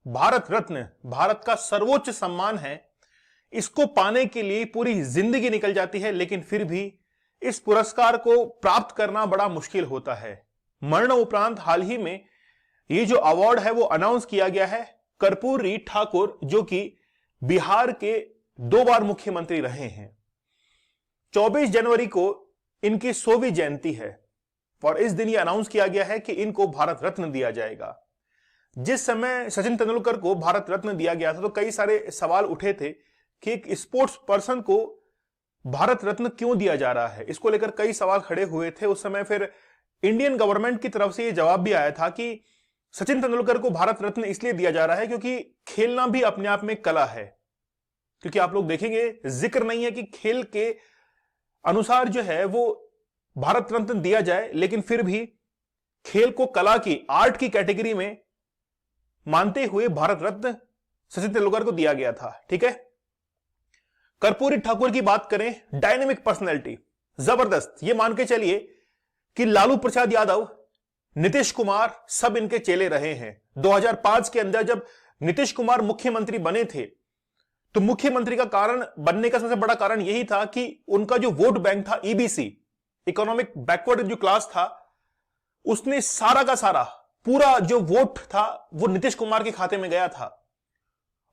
भारत रत्न भारत का सर्वोच्च सम्मान है, इसको पाने के लिए पूरी जिंदगी निकल जाती है, लेकिन फिर भी इस पुरस्कार को प्राप्त करना बड़ा मुश्किल होता है। मरण उपरांत हाल ही में ये जो अवार्ड है वो अनाउंस किया गया है। कर्पूरी ठाकुर जो कि बिहार के 2 बार मुख्यमंत्री रहे हैं, 24 जनवरी को इनकी 100वीं जयंती है और इस दिन ये अनाउंस किया गया है कि इनको भारत रत्न दिया जाएगा। जिस समय सचिन तेंदुलकर को भारत रत्न दिया गया था तो कई सारे सवाल उठे थे कि एक स्पोर्ट्स पर्सन को भारत रत्न क्यों दिया जा रहा है, इसको लेकर कई सवाल खड़े हुए थे। उस समय फिर इंडियन गवर्नमेंट की तरफ से यह जवाब भी आया था कि सचिन तेंदुलकर को भारत रत्न इसलिए दिया जा रहा है क्योंकि खेलना भी अपने आप में कला है। क्योंकि आप लोग देखेंगे जिक्र नहीं है कि खेल के अनुसार जो है वो भारत रत्न दिया जाए, लेकिन फिर भी खेल को कला की, आर्ट की कैटेगरी में मानते हुए भारत रत्न सचिन तेंदुलकर को दिया गया था। ठीक है, कर्पूरी ठाकुर की बात करें, डायनेमिक पर्सनैलिटी, जबरदस्त। ये मान के चलिए कि लालू प्रसाद यादव, नीतीश कुमार सब इनके चेले रहे हैं। 2005 के अंदर जब नीतीश कुमार मुख्यमंत्री बने थे तो मुख्यमंत्री का कारण बनने का सबसे बड़ा कारण यही था कि उनका जो वोट बैंक था, ईबीसी, इकोनॉमिक बैकवर्ड जो क्लास था, उसने सारा का सारा पूरा जो वोट था वो नीतीश कुमार के खाते में गया था।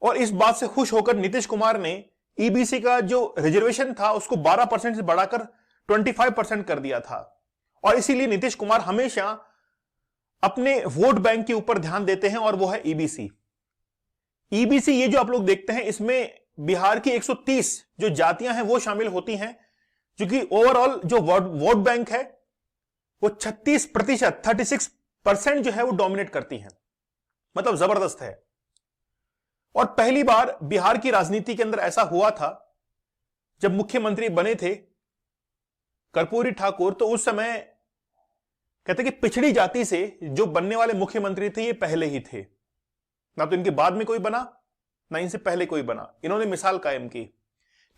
और इस बात से खुश होकर नीतीश कुमार ने ईबीसी का जो रिजर्वेशन था उसको 12% से बढ़ाकर 25% कर दिया था। और इसीलिए नीतीश कुमार हमेशा अपने वोट बैंक के ऊपर ध्यान देते हैं और वो है ईबीसी। ईबीसी ये जो आप लोग देखते हैं, इसमें बिहार की 130 जो जातियां हैं वो शामिल होती हैं, क्योंकि ओवरऑल जो वोट बैंक है वो 36%, 36% जो है वो डोमिनेट करती हैं। मतलब जबरदस्त है। और पहली बार बिहार की राजनीति के अंदर ऐसा हुआ था जब मुख्यमंत्री बने थे कर्पूरी ठाकुर, तो उस समय कहते कि पिछड़ी जाति से जो बनने वाले मुख्यमंत्री थे ये पहले ही थे। ना तो इनके बाद में कोई बना, ना इनसे पहले कोई बना। इन्होंने मिसाल कायम की।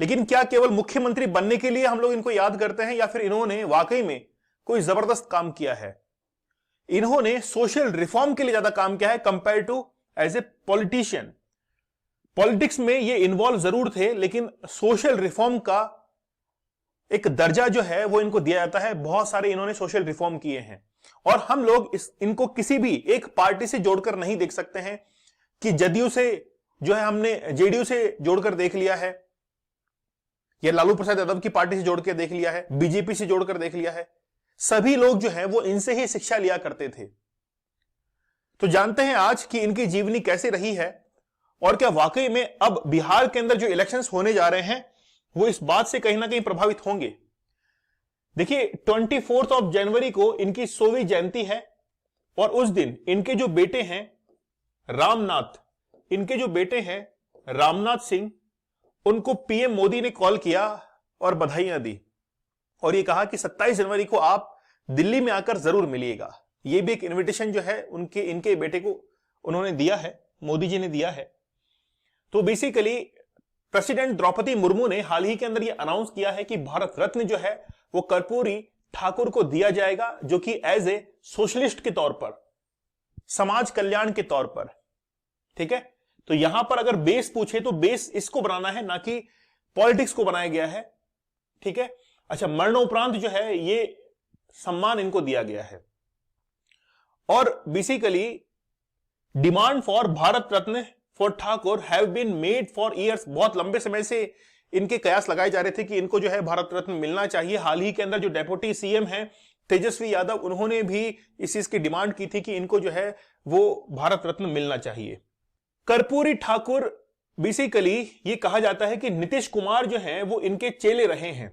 लेकिन क्या केवल मुख्यमंत्री बनने के लिए हम लोग इनको याद करते हैं, या फिर इन्होंने वाकई में कोई जबरदस्त काम किया है? इन्होंने सोशल रिफॉर्म के लिए ज्यादा काम किया है compare to as a politician. Politics में ये इन्वॉल्व जरूर थे, लेकिन सोशल रिफॉर्म का एक दर्जा जो है वो इनको दिया जाता है। बहुत सारे इन्होंने सोशल रिफॉर्म किए हैं और हम लोग इनको किसी भी एक पार्टी से जोड़कर नहीं देख सकते हैं कि जदयू से जो है हमने जेडीयू से जोड़कर देख लिया है, या लालू प्रसाद यादव की पार्टी से जोड़कर देख लिया है, बीजेपी से जोड़कर देख लिया है। सभी लोग जो है वो इनसे ही शिक्षा लिया करते थे। तो जानते हैं आज कि इनकी जीवनी कैसे रही है और क्या वाकई में अब बिहार के अंदर जो इलेक्शंस होने जा रहे हैं वो इस बात से कहीं ना कहीं प्रभावित होंगे। देखिए 24 जनवरी को इनकी 100वीं जयंती है और उस दिन इनके जो बेटे हैं रामनाथ सिंह, उनको पीएम मोदी ने कॉल किया और बधाइयां दी और ये कहा कि 27 जनवरी को आप दिल्ली में आकर जरूर मिलिएगा। ये भी एक इनविटेशन जो है इनके बेटे को उन्होंने दिया है, मोदी जी ने दिया है। तो बेसिकली प्रेसिडेंट द्रौपदी मुर्मू ने हाल ही के अंदर यह अनाउंस किया है कि भारत रत्न जो है वो कर्पूरी ठाकुर को दिया जाएगा, जो कि एज ए सोशलिस्ट के तौर पर, समाज कल्याण के तौर पर। ठीक है, तो यहां पर अगर बेस पूछे तो बेस इसको बनाना है, ना कि पॉलिटिक्स को बनाया गया है। ठीक है, अच्छा, मरणोपरांत जो है ये सम्मान इनको दिया गया है और basically demand for Bharat Ratna for Thakur have been made for years. बहुत लंबे समय से इनके कयास लगाए जा रहे थे कि इनको जो है भारत रत्न मिलना चाहिए। हाल ही के अंदर जो डेप्यूटी सीएम हैं तेजस्वी यादव, उन्होंने भी इस चीज की डिमांड की थी कि इनको जो है वो भारत रत्न मिलना चाहिए। कर्पूरी ठाकुर बेसिकली ये कहा जाता है कि नीतीश कुमार जो है वो इनके चेले रहे हैं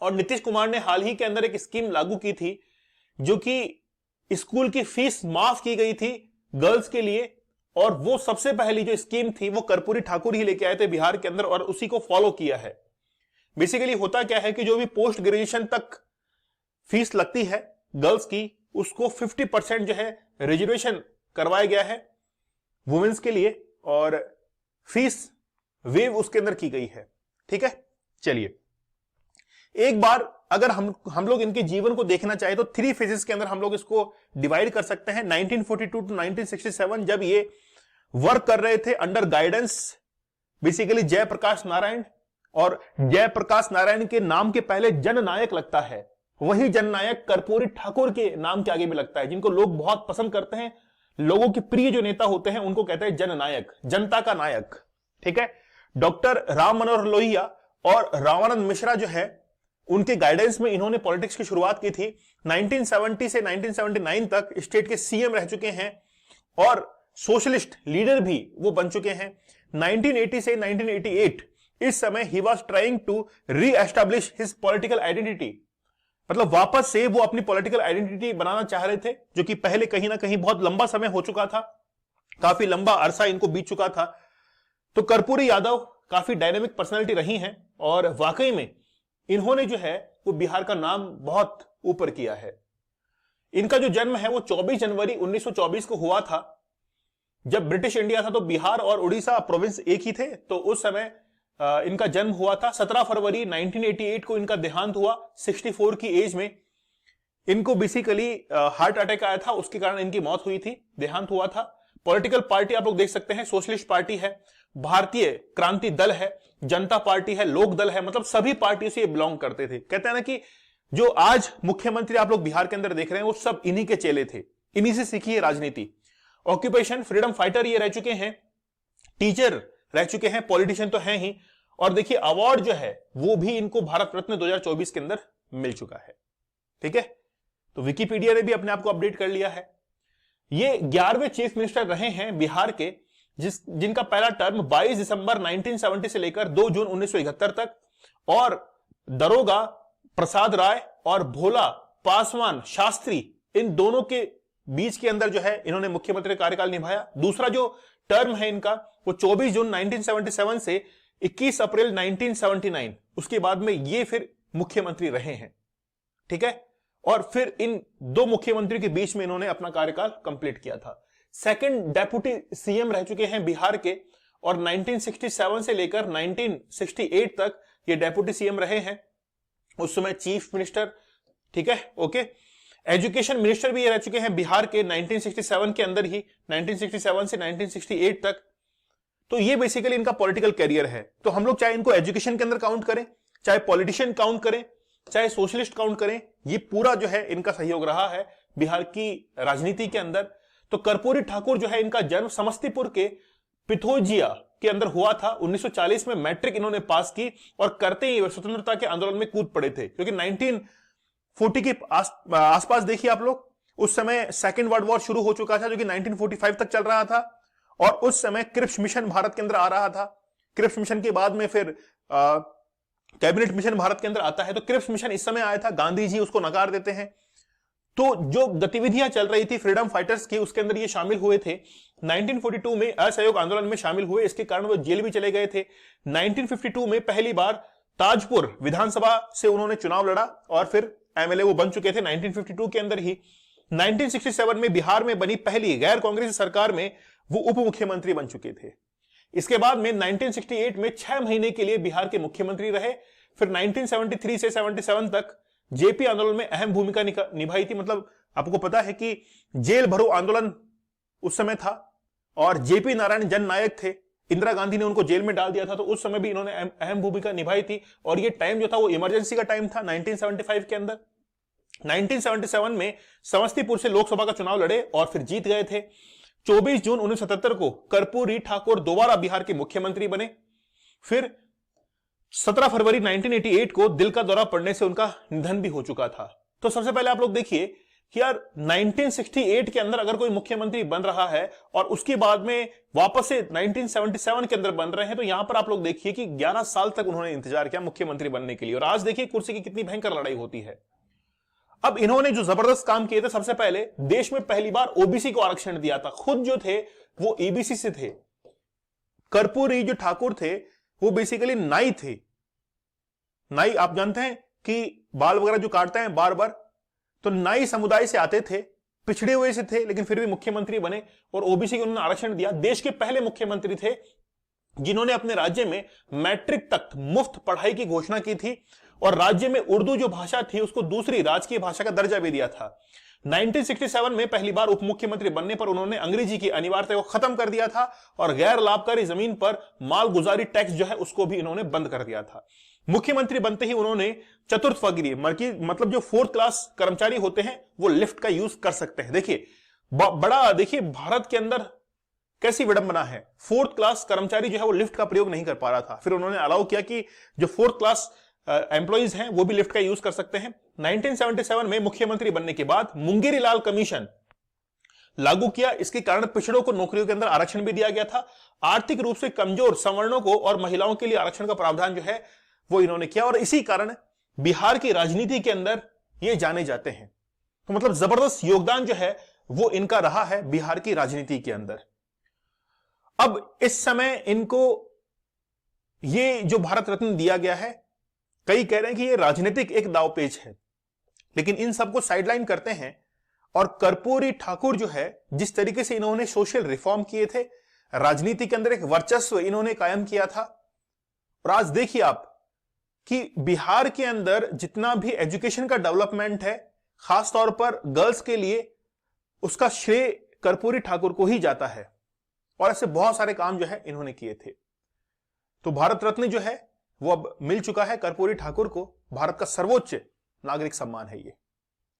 और नीतीश कुमार ने हाल ही के अंदर एक स्कीम लागू की थी जो कि स्कूल की फीस माफ की गई थी गर्ल्स के लिए, और वो सबसे पहली जो स्कीम थी वो कर्पूरी ठाकुर ही लेके आए थे बिहार के अंदर और उसी को फॉलो किया है। बेसिकली होता क्या है कि जो भी पोस्ट ग्रेजुएशन तक फीस लगती है गर्ल्स की, उसको 50% जो है रिजर्वेशन करवाया गया है वुमेन्स के लिए और फीस वेव उसके अंदर की गई है। ठीक है, चलिए एक बार अगर हम लोग इनके जीवन को देखना चाहे तो 3 फेजेस के अंदर हम लोग इसको डिवाइड कर सकते हैं। 1942 टू 1967 जब ये वर्क कर रहे थे under guidance basically Jayaprakash Narayan, और जयप्रकाश नारायण के नाम के पहले जननायक लगता है, वही जननायक कर्पूरी ठाकुर के नाम के आगे भी लगता है, जिनको लोग बहुत पसंद करते हैं। लोगों के प्रिय जो नेता होते हैं उनको कहते हैं जननायक, जनता का नायक। ठीक है, डॉक्टर राम मनोहर लोहिया और रामानंद मिश्रा जो है उनके गाइडेंस में इन्होंने पॉलिटिक्स की शुरुआत की थी। 1970 से 1979 तक स्टेट के सीएम रह चुके हैं और सोशलिस्ट लीडर भी वो बन चुके हैं। 1980 से 1988 इस समय ही was trying to re establish his political identity, मतलब वापस से वो अपनी पॉलिटिकल आइडेंटिटी बनाना चाह रहे थे, जो कि पहले कहीं ना कहीं बहुत लंबा समय हो चुका था, काफी लंबा अरसा इनको बीत चुका था। तो कर्पूरी यादव काफी डायनेमिक पर्सनालिटी रही हैं और वाकई में इन्होंने जो है वो बिहार का नाम बहुत ऊपर किया है। इनका जो जन्म है वो 24 जनवरी 1924 को हुआ था। जब ब्रिटिश इंडिया था तो बिहार और उड़ीसा प्रोविंस एक ही थे, तो उस समय इनका जन्म हुआ था। 17 फरवरी 1988 को इनका देहांत हुआ 64 की एज में। इनको बेसिकली हार्ट अटैक आया था, उसके कारण इनकी मौत हुई थी, देहांत हुआ था। पॉलिटिकल पार्टी आप लोग देख सकते हैं, सोशलिस्ट पार्टी है, भारतीय क्रांति दल है, जनता पार्टी है, लोक दल है, मतलब सभी पार्टियों से ये बिलोंग करते थे। कहते हैं ना कि जो आज मुख्यमंत्री आप लोग बिहार के अंदर देख रहे हैं वो सब इन्हीं के चेले थे, इन्हीं से सीखी है राजनीति। ऑक्यूपेशन फ्रीडम फाइटर ये रह चुके हैं, टीचर रह चुके हैं, पॉलिटिशियन तो हैं ही, और देखिए अवार्ड जो है वो भी इनको भारत रत्न 2024 के अंदर मिल चुका है। ठीक है, तो विकिपीडिया ने भी अपने आप को अपडेट कर लिया है। ये 11वें चीफ मिनिस्टर रहे हैं बिहार के, जिनका पहला टर्म 22 दिसंबर 1970 से लेकर 2 जून 1971 तक, और दरोगा प्रसाद राय और भोला पासवान शास्त्री, इन दोनों के बीच के अंदर जो है इन्होंने मुख्यमंत्री कार्यकाल निभाया। दूसरा जो टर्म है इनका वो 24 जून 1977 से 21 अप्रैल 1979, उसके बाद में ये फिर मुख्यमंत्री रहे हैं। ठीक है, और फिर इन दो मुख्यमंत्रियों के बीच में इन्होंने अपना कार्यकाल कंप्लीट किया था। सेकंड डेप्यूटी सीएम रह चुके हैं बिहार के, और 1967 से लेकर 1968 तक ये डेप्यूटी सीएम रहे हैं, उस समय चीफ मिनिस्टर। ठीक है, ओके। एजुकेशन मिनिस्टर भी ये रह चुके हैं बिहार के 1967 के अंदर ही, 1967 से 1968 तक। तो ये बेसिकली इनका पॉलिटिकल कैरियर है। तो हम लोग चाहे इनको एजुकेशन के अंदर काउंट करें, चाहे पॉलिटिशियन काउंट करें, चाहे सोशलिस्ट काउंट करें, ये पूरा जो है इनका सहयोग रहा है बिहार की राजनीति के अंदर। तो कर्पूरी ठाकुर जो है इनका जन्म समस्तीपुर के पिथौजिया के अंदर हुआ था। 1940 में मैट्रिक इन्होंने पास की और करते ही स्वतंत्रता के आंदोलन में कूद पड़े थे, क्योंकि 1940 के आसपास देखिए आप लोग, उस समय सेकेंड वर्ल्ड वॉर शुरू हो चुका था जो कि 1945 तक चल रहा था, और उस समय क्रिप्स मिशन भारत के अंदर आ रहा था। क्रिप्स मिशन के बाद में फिर कैबिनेट मिशन भारत के अंदर आता है। तो क्रिप्स मिशन इस समय आया था, गांधी जी उसको नकार देते हैं। तो जो गतिविधियां चल रही थी फ्रीडम फाइटर्स की, उसके अंदर ये शामिल हुए थे। 1942 में असहयोग आंदोलन में शामिल हुए, इसके कारण वो जेल भी चले गए थे। 1952 में पहली बार ताजपुर विधानसभा से उन्होंने चुनाव लड़ा और फिर एमएलए वो बन चुके थे 1952 के अंदर ही। 1967 में बिहार में बनी पहली गैर कांग्रेसी सरकार में वो उप मुख्यमंत्री बन चुके थे। इसके बाद में 1968 में 6 महीने के लिए बिहार के मुख्यमंत्री रहे। फिर 1973 से 77 तक जेपी आंदोलन में अहम भूमिका निभाई थी। मतलब आपको पता है कि जेल भरो आंदोलन उस समय था और जेपी नारायण जननायक थे, इंदिरा गांधी ने उनको जेल में डाल दिया था, तो उस समय भी इन्होंने अहम भूमिका निभाई थी। और ये टाइम जो था वो इमरजेंसी का टाइम था 1975 के अंदर। 1977 में समस्तीपुर से लोकसभा का चुनाव लड़े और फिर जीत गए थे। 24 जून 1977 को कर्पूरी ठाकुर दोबारा बिहार के मुख्यमंत्री बने। फिर 17 फरवरी 1988 को दिल का दौरा पड़ने से उनका निधन भी हो चुका था। तो सबसे पहले आप लोग देखिए कि यार 1968 के अंदर अगर कोई मुख्यमंत्री बन रहा है और उसके बाद में वापस से 1977 के अंदर बन रहे हैं, तो यहां पर आप लोग देखिए कि 11 साल तक उन्होंने इंतजार किया मुख्यमंत्री बनने के लिए। और आज देखिए कुर्सी की कितनी भयंकर लड़ाई होती है। अब इन्होंने जो जबरदस्त काम किए थे, सबसे पहले देश में पहली बार ओबीसी को आरक्षण दिया था। खुद जो थे वो ईबीसी से थे। कर्पूरी जो ठाकुर थे वो बेसिकली नाई थे। नाई आप जानते हैं कि बाल वगैरह जो काटते हैं बार बार, तो नाई समुदाय से आते थे, पिछड़े हुए से थे, लेकिन फिर भी मुख्यमंत्री बने और ओबीसी को उन्होंने आरक्षण दिया। देश के पहले मुख्यमंत्री थे जिन्होंने अपने राज्य में मैट्रिक तक मुफ्त पढ़ाई की घोषणा की थी और राज्य में उर्दू जो भाषा थी उसको दूसरी राजकीय भाषा का दर्जा भी दिया था। 1967 में पहली बार उप मुख्यमंत्री बनने पर उन्होंने अंग्रेजी की अनिवार्यता को खत्म कर दिया था और गैर लाभकारी जमीन पर मालगुजारी टैक्स जो है उसको भी इन्होंने बंद कर दिया था। मुख्यमंत्री बनते ही उन्होंने चतुर्थ वर्गीय मतलब जो 4th क्लास कर्मचारी होते हैं वो लिफ्ट का यूज कर सकते हैं। देखिए देखिए भारत के अंदर कैसी विडंबना है, 4th क्लास कर्मचारी जो है वो लिफ्ट का प्रयोग नहीं कर पा रहा था, फिर उन्होंने अलाउ किया कि जो 4th क्लास एम्प्लॉइज हैं वो भी लिफ्ट का यूज कर सकते हैं। 1977 में मुख्यमंत्री बनने के बाद मुंगेरी लाल कमीशन लागू किया। इसके कारण पिछड़ों को नौकरियों के अंदर आरक्षण भी दिया गया था। आर्थिक रूप से कमजोर सवर्णों को और महिलाओं के लिए आरक्षण का प्रावधान जो है वो इन्होंने किया और इसी कारण बिहार की राजनीति के अंदर ये जाने जाते हैं। तो मतलब जबरदस्त योगदान जो है वो इनका रहा है बिहार की राजनीति के अंदर। अब इस समय इनको ये जो भारत रत्न दिया गया है, कई कह रहे हैं कि ये राजनीतिक एक दावपेच है, लेकिन इन सबको साइडलाइन करते हैं और कर्पूरी ठाकुर जो है जिस तरीके से इन्होंने सोशल रिफॉर्म किए थे, राजनीति के अंदर एक वर्चस्व इन्होंने कायम किया था। और आज देखिए आप कि बिहार के अंदर जितना भी एजुकेशन का डेवलपमेंट है, खासतौर पर गर्ल्स के लिए, उसका श्रेय कर्पूरी ठाकुर को ही जाता है और ऐसे बहुत सारे काम जो है इन्होंने किए थे। तो भारत रत्न जो है वो अब मिल चुका है कर्पूरी ठाकुर को। भारत का सर्वोच्च नागरिक सम्मान है ये।